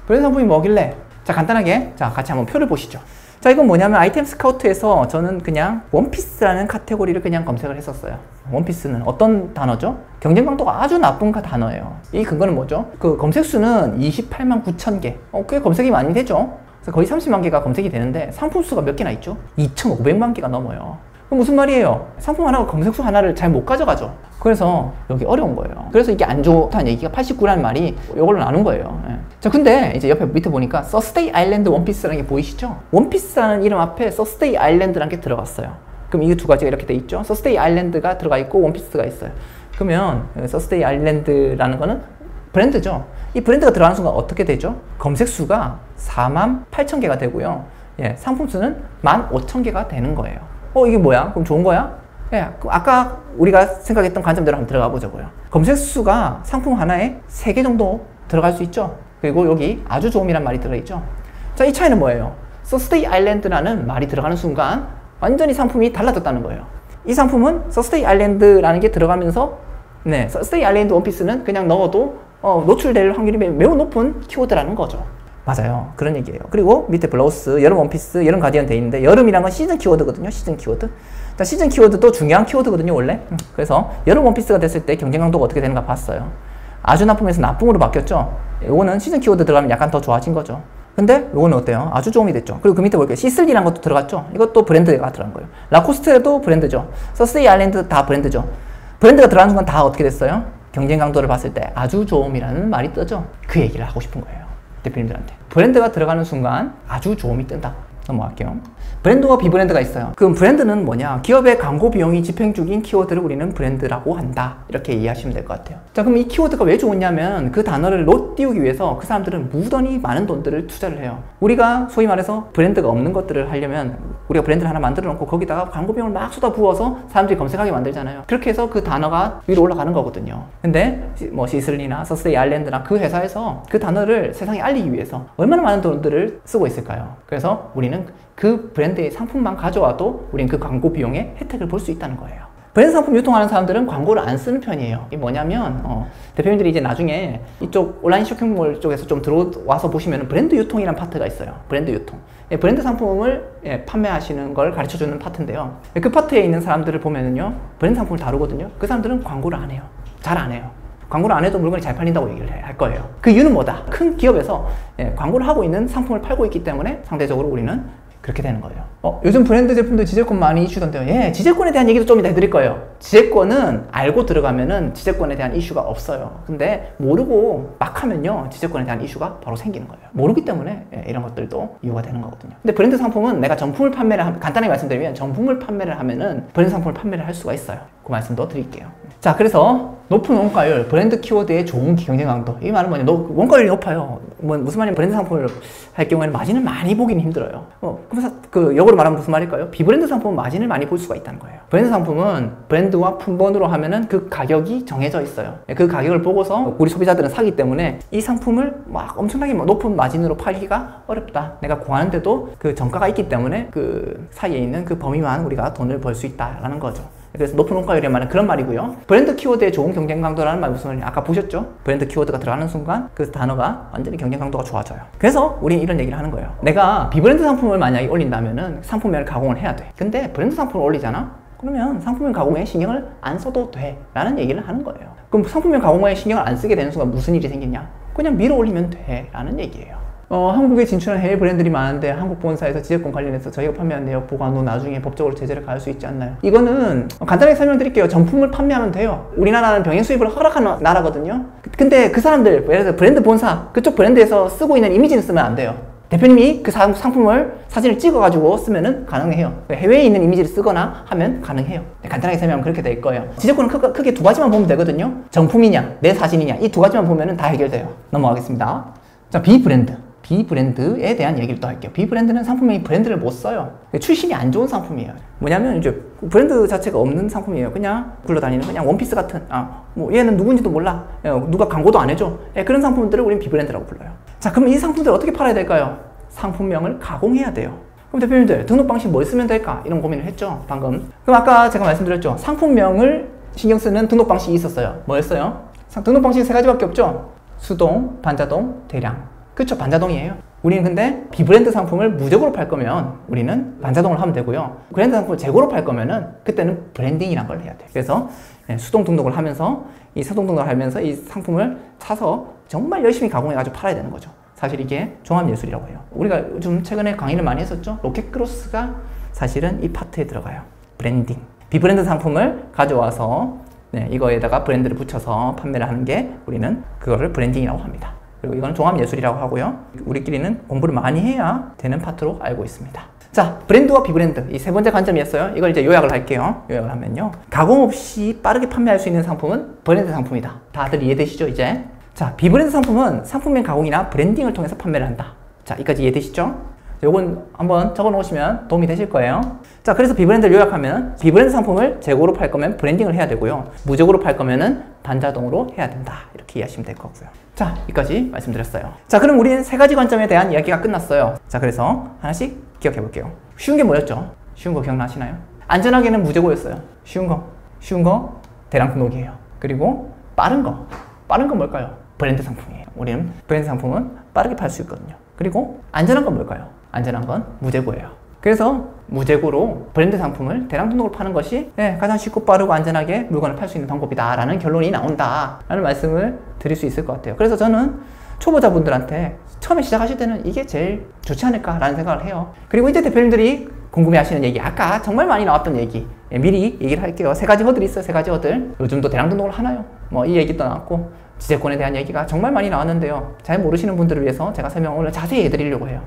브랜드 상품이 뭐길래? 자, 간단하게 자 같이 한번 표를 보시죠. 자, 이건 뭐냐면 아이템 스카우트에서 저는 그냥 원피스라는 카테고리를 그냥 검색을 했었어요. 원피스는 어떤 단어죠? 경쟁 강도가 아주 나쁜 단어예요. 이 근거는 뭐죠? 그 검색 수는 28만 9천 개. 꽤 검색이 많이 되죠? 그래서 거의 30만 개가 검색이 되는데 상품 수가 몇 개나 있죠? 2,500만 개가 넘어요. 그럼 무슨 말이에요? 상품 하나가 검색수 하나를 잘 못 가져가죠. 그래서 여기 어려운 거예요. 그래서 이게 안 좋다는 얘기가 89라는 말이 이걸로 나눈 거예요. 예. 자, 근데 이제 옆에 밑에 보니까 서스테이 아일랜드 원피스라는 게 보이시죠? 원피스라는 이름 앞에 서스테이 아일랜드라는 게 들어갔어요. 그럼 이 두 가지가 이렇게 돼 있죠? 서스테이 아일랜드가 들어가 있고 원피스가 있어요. 그러면 서스테이 아일랜드라는 거는 브랜드죠. 이 브랜드가 들어가는 순간 어떻게 되죠? 검색 수가 48,000개가 되고요. 예, 상품 수는 15,000개가 되는 거예요. 이게 뭐야? 그럼 좋은 거야? 예, 아까 우리가 생각했던 관점대로 한번 들어가 보자고요. 검색 수가 상품 하나에 3개 정도 들어갈 수 있죠. 그리고 여기 아주 좋음이란 말이 들어있죠. 자, 이 차이는 뭐예요? 서스테이 아일랜드라는 말이 들어가는 순간 완전히 상품이 달라졌다는 거예요. 이 상품은 서스테이 아일랜드라는 게 들어가면서 네, 서스테이 아일랜드 원피스는 그냥 넣어도 노출될 확률이 매우 높은 키워드라는 거죠. 맞아요. 그런 얘기예요. 그리고 밑에 블라우스, 여름 원피스, 여름 가디언 돼 있는데 여름이란 건 시즌 키워드거든요. 시즌 키워드. 자, 시즌 키워드도 중요한 키워드거든요, 원래. 그래서 여름 원피스가 됐을 때 경쟁 강도가 어떻게 되는가 봤어요. 아주 나쁨에서 나쁨으로 바뀌었죠. 이거는 시즌 키워드 들어가면 약간 더 좋아진 거죠. 근데 이거는 어때요? 아주 좋음이 됐죠. 그리고 그 밑에 볼게요. 시슬리라는 것도 들어갔죠. 이것도 브랜드가 들어간 거예요. 라코스테도 브랜드죠. 서스테이 아일랜드 다 브랜드죠. 브랜드가 들어가는 순간 다 어떻게 됐어요? 경쟁 강도를 봤을 때 아주 좋음이라는 말이 뜨죠. 그 얘기를 하고 싶은 거예요. 대표님들한테. 브랜드가 들어가는 순간 아주 좋음이 뜬다. 넘어갈게요. 브랜드와 비브랜드가 있어요. 그럼 브랜드는 뭐냐? 기업의 광고 비용이 집행 중인 키워드를 우리는 브랜드라고 한다. 이렇게 이해하시면 될 것 같아요. 자, 그럼 이 키워드가 왜 좋냐면 그 단어를 못 띄우기 위해서 그 사람들은 무던히 많은 돈들을 투자를 해요. 우리가 소위 말해서 브랜드가 없는 것들을 하려면 우리가 브랜드를 하나 만들어 놓고 거기다가 광고 비용을 막 쏟아 부어서 사람들이 검색하게 만들잖아요. 그렇게 해서 그 단어가 위로 올라가는 거거든요. 근데 뭐 시슬리나 서스테이 아일랜드나 그 회사에서 그 단어를 세상에 알리기 위해서 얼마나 많은 돈들을 쓰고 있을까요? 그래서 우리는 그 브랜드의 상품만 가져와도 우리는 그 광고 비용의 혜택을 볼 수 있다는 거예요. 브랜드 상품 유통하는 사람들은 광고를 안 쓰는 편이에요. 이게 뭐냐면 대표님들이 이제 나중에 이쪽 온라인 쇼핑몰 쪽에서 좀 들어와서 보시면 브랜드 유통이라는 파트가 있어요. 브랜드 유통. 브랜드 상품을 판매하시는 걸 가르쳐주는 파트인데요. 그 파트에 있는 사람들을 보면은요, 브랜드 상품을 다루거든요. 그 사람들은 광고를 안 해요. 잘 안 해요. 광고를 안 해도 물건이 잘 팔린다고 얘기를 할 거예요. 그 이유는 뭐다? 큰 기업에서 광고를 하고 있는 상품을 팔고 있기 때문에 상대적으로 우리는 그렇게 되는 거예요. 요즘 브랜드 제품들 지재권 많이 이슈던데요. 예, 지재권에 대한 얘기도 좀 이따 해드릴 거예요. 지재권은 알고 들어가면은 지재권에 대한 이슈가 없어요. 근데 모르고 막 하면요, 지재권에 대한 이슈가 바로 생기는 거예요. 모르기 때문에 이런 것들도 이유가 되는 거거든요. 근데 브랜드 상품은 내가 정품을 간단하게 말씀드리면 정품을 판매를 하면은 브랜드 상품을 판매를 할 수가 있어요. 그 말씀도 드릴게요. 자, 그래서 높은 원가율, 브랜드 키워드의 좋은 경쟁 강도. 이 말은 뭐냐? 원가율이 높아요. 무슨 말이냐면 브랜드 상품을 할 경우에는 마진을 많이 보기는 힘들어요. 그래서 역으로 말하면 무슨 말일까요? 비브랜드 상품은 마진을 많이 볼 수가 있다는 거예요. 브랜드 상품은 브랜드와 품번으로 하면은 그 가격이 정해져 있어요. 그 가격을 보고서 우리 소비자들은 사기 때문에 이 상품을 막 엄청나게 높은 마진으로 팔기가 어렵다. 내가 구하는데도 그 정가가 있기 때문에 그 사이에 있는 그 범위만 우리가 돈을 벌 수 있다라는 거죠. 그래서 높은 원가율이란 말은 그런 말이고요. 브랜드 키워드의 좋은 경쟁 강도라는 말 무슨 말이냐? 아까 보셨죠? 브랜드 키워드가 들어가는 순간 그 단어가 완전히 경쟁 강도가 좋아져요. 그래서 우리는 이런 얘기를 하는 거예요. 내가 비브랜드 상품을 만약에 올린다면은 상품명을 가공을 해야 돼. 근데 브랜드 상품을 올리잖아? 그러면 상품명 가공에 신경을 안 써도 돼 라는 얘기를 하는 거예요. 그럼 상품명 가공에 신경을 안 쓰게 되는 순간 무슨 일이 생기냐? 그냥 밀어 올리면 돼 라는 얘기예요. 한국에 진출한 해외 브랜드들이 많은데 한국 본사에서 지재권 관련해서 저희가 판매한 내역 보관 후 나중에 법적으로 제재를 가할 수 있지 않나요? 이거는 간단하게 설명드릴게요. 정품을 판매하면 돼요. 우리나라는 병행 수입을 허락하는 나라거든요. 근데 그 사람들, 예를 들어 브랜드 본사, 그쪽 브랜드에서 쓰고 있는 이미지는 쓰면 안 돼요. 대표님이 그 상품을 사진을 찍어가지고 쓰면은 가능해요. 해외에 있는 이미지를 쓰거나 하면 가능해요. 간단하게 설명하면 그렇게 될 거예요. 지재권은 크게 두 가지만 보면 되거든요. 정품이냐, 내 사진이냐, 이 두 가지만 보면은 다 해결돼요. 넘어가겠습니다. 자, 비브랜드에 대한 얘기를 또 할게요. 비브랜드는 상품명이 브랜드를 못 써요. 출신이 안 좋은 상품이에요. 뭐냐면 이제 브랜드 자체가 없는 상품이에요. 그냥 굴러다니는 그냥 원피스 같은, 뭐 얘는 누군지도 몰라. 누가 광고도 안 해줘. 그런 상품들을 우리는 비브랜드라고 불러요. 자, 그럼 이 상품들을 어떻게 팔아야 될까요? 상품명을 가공해야 돼요. 그럼 대표님들 등록 방식 뭘 쓰면 될까? 이런 고민을 했죠, 방금. 그럼 아까 제가 말씀드렸죠. 상품명을 신경 쓰는 등록 방식이 있었어요. 뭐였어요? 등록 방식이 세 가지밖에 없죠. 수동, 반자동, 대량. 그렇죠. 반자동이에요. 우리는 근데 비브랜드 상품을 무적으로 팔 거면 우리는 반자동을 하면 되고요. 브랜드 상품을 재고로 팔 거면은 그때는 브랜딩이란 걸 해야 돼요. 그래서 수동 등록을 하면서 이 수동 등록을 하면서 이 상품을 사서 정말 열심히 가공해가지고 팔아야 되는 거죠. 사실 이게 종합예술이라고 해요. 우리가 좀 최근에 강의를 많이 했었죠. 로켓크로스가 사실은 이 파트에 들어가요. 브랜딩. 비브랜드 상품을 가져와서 이거에다가 브랜드를 붙여서 판매를 하는 게 우리는 그거를 브랜딩이라고 합니다. 그리고 이건 종합예술이라고 하고요. 우리끼리는 공부를 많이 해야 되는 파트로 알고 있습니다. 자, 브랜드와 비브랜드 이 세 번째 관점이었어요. 이걸 이제 요약을 할게요. 요약을 하면요. 가공 없이 빠르게 판매할 수 있는 상품은 브랜드 상품이다. 다들 이해되시죠, 이제? 자, 비브랜드 상품은 상품명 가공이나 브랜딩을 통해서 판매를 한다. 자, 여기까지 이해되시죠? 요건 한번 적어 놓으시면 도움이 되실 거예요. 자, 그래서 비브랜드를 요약하면 비브랜드 상품을 재고로 팔 거면 브랜딩을 해야 되고요. 무적으로 팔 거면은 반자동으로 해야 된다. 이렇게 이해하시면 될 것 같고요. 자, 여기까지 말씀드렸어요. 자, 그럼 우리는 세 가지 관점에 대한 이야기가 끝났어요. 자, 그래서 하나씩 기억해 볼게요. 쉬운 게 뭐였죠? 쉬운 거 기억나시나요? 안전하게는 무재고였어요. 쉬운 거 대량 등록이에요. 그리고 빠른 건 뭘까요? 브랜드 상품이에요. 우리는 브랜드 상품은 빠르게 팔 수 있거든요. 그리고 안전한 건 뭘까요? 안전한 건 무재고예요. 그래서 무재고로 브랜드 상품을 대량 등록을 파는 것이 가장 쉽고 빠르고 안전하게 물건을 팔 수 있는 방법이다 라는 결론이 나온다 라는 말씀을 드릴 수 있을 것 같아요. 그래서 저는 초보자분들한테 처음에 시작하실 때는 이게 제일 좋지 않을까 라는 생각을 해요. 그리고 이제 대표님들이 궁금해 하시는 얘기, 아까 정말 많이 나왔던 얘기 미리 얘기를 할게요. 세 가지 허들이 있어요. 세 가지 허들. 요즘도 대량 등록을 하나요? 뭐 이 얘기도 나왔고 지재권에 대한 얘기가 정말 많이 나왔는데요. 잘 모르시는 분들을 위해서 제가 설명을 오늘 자세히 해드리려고 해요.